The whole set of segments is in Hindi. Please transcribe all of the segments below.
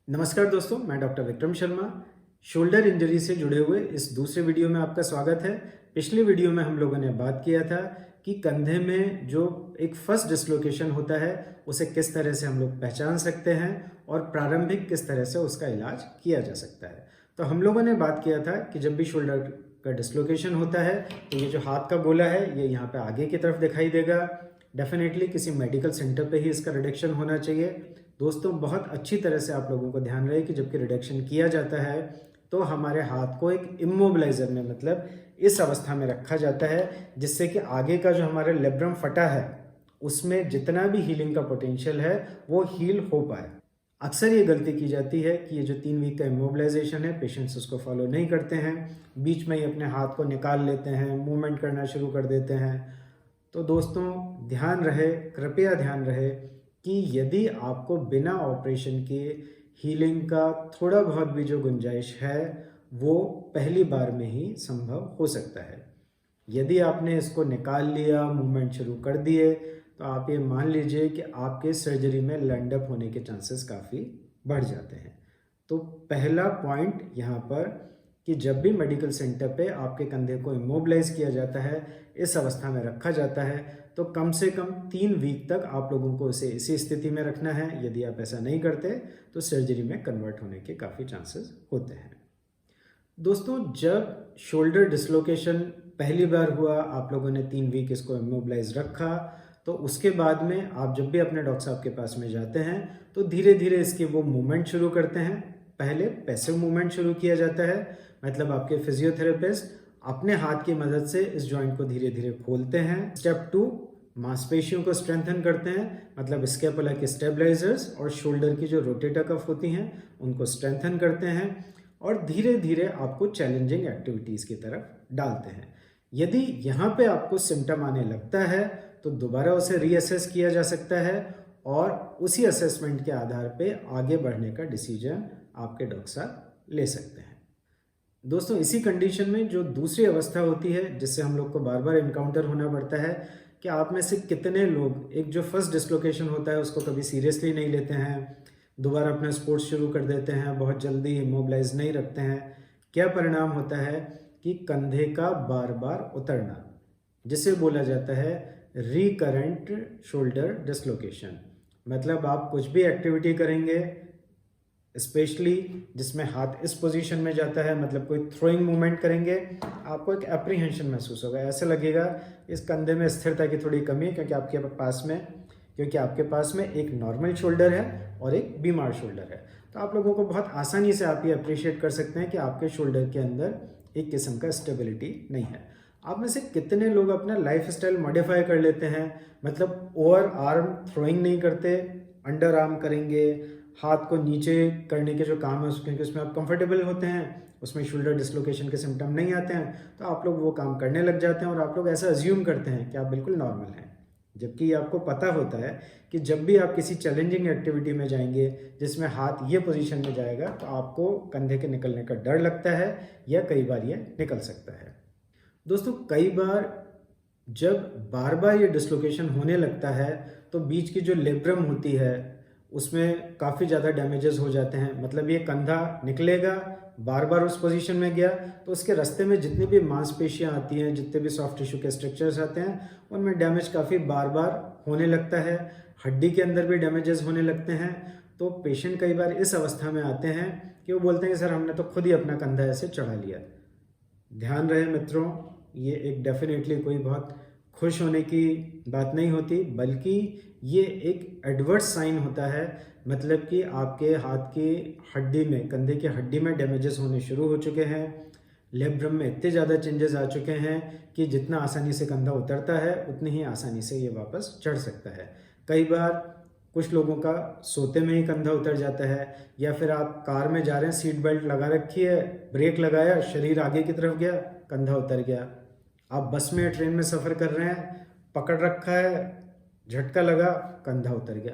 नमस्कार दोस्तों, मैं doctor Vikram Sharma. Shoulder injury से जुड़े हुए इस दूसरे वीडियो में आपका स्वागत है। पिछले वीडियो में हम लोगों ने बात किया था कि कंधे में जो एक फर्स्ट डिस्लोकेशन होता है उसे किस तरह से हम लोग पहचान सकते हैं और प्रारंभिक किस तरह से उसका इलाज किया जा सकता है। तो हम लोगों ने बात किया था कि जब भी शोल्डर का डिस्लोकेशन होता है तो ये जो हाथ का गोला है ये यहाँ पे आगे की तरफ दिखाई देगा। डेफिनेटली किसी मेडिकल सेंटर पे ही इसका रिडक्शन होना चाहिए। दोस्तों, बहुत अच्छी तरह से आप लोगों को ध्यान रहे कि जबकि रिडक्शन किया जाता है तो हमारे हाथ को एक इमोबिलाइजर में मतलब इस अवस्था में रखा जाता है जिससे कि आगे का जो हमारा लेब्रम फटा है उसमें जितना भी हीलिंग का पोटेंशियल है वो हील हो पाए। अक्सर ये गलती की जाती है कि ये जो 3 वीक का इमोबिलाइजेशन है पेशेंट्स उसको फॉलो नहीं करते हैं, बीच में ही अपने हाथ को निकाल लेते हैं, मूवमेंट करना शुरू कर देते हैं। तो दोस्तों, ध्यान रहे, कृपया ध्यान रहे कि यदि आपको बिना ऑपरेशन के हीलिंग का थोड़ा बहुत भी जो गुंजाइश है वो पहली बार में ही संभव हो सकता है। यदि आपने इसको निकाल लिया, मूवमेंट शुरू कर दिए, तो आप ये मान लीजिए कि आपके सर्जरी में लैंड अप होने के चांसेस काफ़ी बढ़ जाते हैं। तो पहला पॉइंट यहाँ पर कि जब भी मेडिकल सेंटर पे आपके कंधे को इमोबिलाइज किया जाता है, इस अवस्था में रखा जाता है, तो कम से कम 3 वीक तक आप लोगों को इसे इसी स्थिति में रखना है। यदि आप ऐसा नहीं करते तो सर्जरी में कन्वर्ट होने के काफ़ी चांसेस होते हैं। दोस्तों, जब शोल्डर डिसलोकेशन पहली बार हुआ, आप लोगों ने 3 वीक इसको इमोबिलाइज रखा, तो उसके बाद में आप जब भी अपने डॉक्टर साहब के पास में जाते हैं तो धीरे धीरे इसके वो मूवमेंट शुरू करते हैं। पहले पैसिव मूवमेंट शुरू किया जाता है, मतलब आपके फिजियोथेरेपिस्ट अपने हाथ की मदद से इस जॉइंट को धीरे धीरे खोलते हैं। स्टेप 2, मांसपेशियों को स्ट्रेंथन करते हैं, मतलब स्कैपुला के स्टेबलाइजर्स और शोल्डर की जो रोटेटर कफ होती हैं उनको स्ट्रेंथन करते हैं और धीरे धीरे आपको चैलेंजिंग एक्टिविटीज़ की तरफ डालते हैं। यदि यहाँ पे आपको सिम्टम आने लगता है तो दोबारा उसे रीअसेस किया जा सकता है और उसी असेसमेंट के आधार पे आगे बढ़ने का डिसीजन आपके डॉक्टर साहब ले सकते हैं। दोस्तों, इसी कंडीशन में जो दूसरी अवस्था होती है जिससे हम लोग को बार बार इनकाउंटर होना पड़ता है कि आप में से कितने लोग एक जो फर्स्ट डिस्लोकेशन होता है उसको कभी सीरियसली नहीं लेते हैं, दोबारा अपना स्पोर्ट्स शुरू कर देते हैं, बहुत जल्दी इमोबिलाइज नहीं रखते हैं। क्या परिणाम होता है कि कंधे का बार बार उतरना, जिसे बोला जाता है रिकरेंट शोल्डर डिस्लोकेशन। मतलब आप कुछ भी एक्टिविटी करेंगे स्पेशली जिसमें हाथ इस पोजीशन में जाता है, मतलब कोई थ्रोइंग मूवमेंट करेंगे, आपको एक एप्रीहेंशन महसूस होगा। ऐसा लगेगा इस कंधे में स्थिरता की थोड़ी कमी है क्योंकि आपके पास में एक नॉर्मल शोल्डर है और एक बीमार शोल्डर है। तो आप लोगों को बहुत आसानी से आप ये अप्रिशिएट कर सकते हैं कि आपके शोल्डर के अंदर एक किस्म का स्टेबिलिटी नहीं है। आप में से कितने लोग अपना लाइफ स्टाइल मॉडिफाई कर लेते हैं, मतलब ओवर आर्म थ्रोइंग नहीं करते, अंडर आर्म करेंगे, हाथ को नीचे करने के जो काम है क्योंकि उसमें आप कंफर्टेबल होते हैं, उसमें शोल्डर डिस्लोकेशन के सिम्टम नहीं आते हैं, तो आप लोग वो काम करने लग जाते हैं और आप लोग ऐसा अज्यूम करते हैं कि आप बिल्कुल नॉर्मल हैं। जबकि आपको पता होता है कि जब भी आप किसी चैलेंजिंग एक्टिविटी में जाएंगे जिसमें हाथ ये पोजीशन में जाएगा तो आपको कंधे के निकलने का डर लगता है या कई बार ये निकल सकता है। दोस्तों, कई बार जब बार बार ये डिस्लोकेशन होने लगता है तो बीच की जो लेब्रम होती है उसमें काफ़ी ज़्यादा डैमेजेस हो जाते हैं। मतलब ये कंधा निकलेगा, बार बार उस पोजीशन में गया तो उसके रास्ते में जितनी भी मांसपेशियां आती हैं, जितने भी सॉफ्ट टिश्यू के स्ट्रक्चर्स आते हैं उनमें डैमेज काफ़ी बार बार होने लगता है। हड्डी के अंदर भी डैमेजेस होने लगते हैं। तो पेशेंट कई बार इस अवस्था में आते हैं कि वो बोलते हैं कि सर हमने तो खुद ही अपना कंधा ऐसे चढ़ा लिया। ध्यान रहे मित्रों, ये एक डेफिनेटली कोई बहुत खुश होने की बात नहीं होती, बल्कि ये एक एडवर्स साइन होता है। मतलब कि आपके हाथ की हड्डी में, कंधे की हड्डी में डैमेजेस होने शुरू हो चुके हैं, लेब्रम में इतने ज़्यादा चेंजेस आ चुके हैं कि जितना आसानी से कंधा उतरता है उतनी ही आसानी से ये वापस चढ़ सकता है। कई बार कुछ लोगों का सोते में ही कंधा उतर जाता है, या फिर आप कार में जा रहे हैं, सीट बेल्ट लगा रखी है, ब्रेक लगाया, शरीर आगे की तरफ गया, कंधा उतर गया। आप बस में या ट्रेन में सफ़र कर रहे हैं, पकड़ रखा है, झटका लगा, कंधा उतर गया।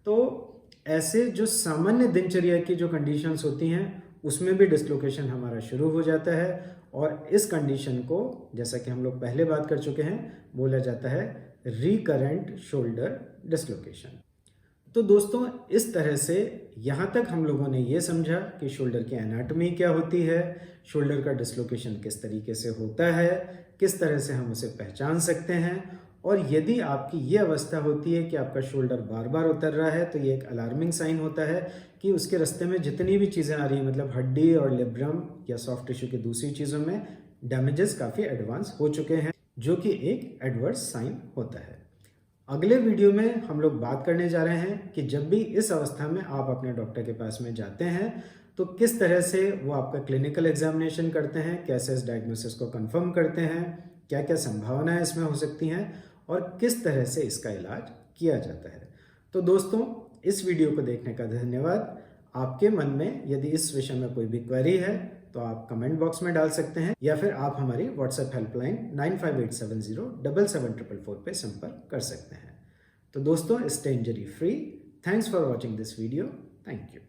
तो ऐसे जो सामान्य दिनचर्या की जो कंडीशंस होती हैं उसमें भी डिस्लोकेशन हमारा शुरू हो जाता है और इस कंडीशन को, जैसा कि हम लोग पहले बात कर चुके हैं, बोला जाता है रिकरेंट शोल्डर डिस्लोकेशन। तो दोस्तों इस तरह से यहाँ तक हम लोगों ने ये समझा कि शोल्डर की एनाटॉमी क्या होती है, शोल्डर का डिस्लोकेशन किस तरीके से होता है, किस तरह से हम उसे पहचान सकते हैं। और यदि आपकी ये अवस्था होती है कि आपका शोल्डर बार बार उतर रहा है तो ये एक अलार्मिंग साइन होता है कि उसके रास्ते में जितनी भी चीज़ें आ रही हैं, मतलब हड्डी और लिब्रम या सॉफ्ट टिश्यू की दूसरी चीज़ों में डैमेजेस काफ़ी एडवांस हो चुके हैं, जो कि एक एडवर्स साइन होता है। अगले वीडियो में हम लोग बात करने जा रहे हैं कि जब भी इस अवस्था में आप अपने डॉक्टर के पास में जाते हैं तो किस तरह से वो आपका क्लिनिकल एग्जामिनेशन करते हैं, कैसे इस डायग्नोसिस को कंफर्म करते हैं, क्या क्या संभावनाएं इसमें हो सकती हैं और किस तरह से इसका इलाज किया जाता है। तो दोस्तों इस वीडियो को देखने का धन्यवाद। आपके मन में यदि इस विषय में कोई भी क्वेरी है तो आप कमेंट बॉक्स में डाल सकते हैं या फिर आप हमारी व्हाट्सएप हेल्पलाइन 9587077444 पे संपर्क कर सकते हैं। तो दोस्तों stay injury free. Thanks for watching this video. Thank you.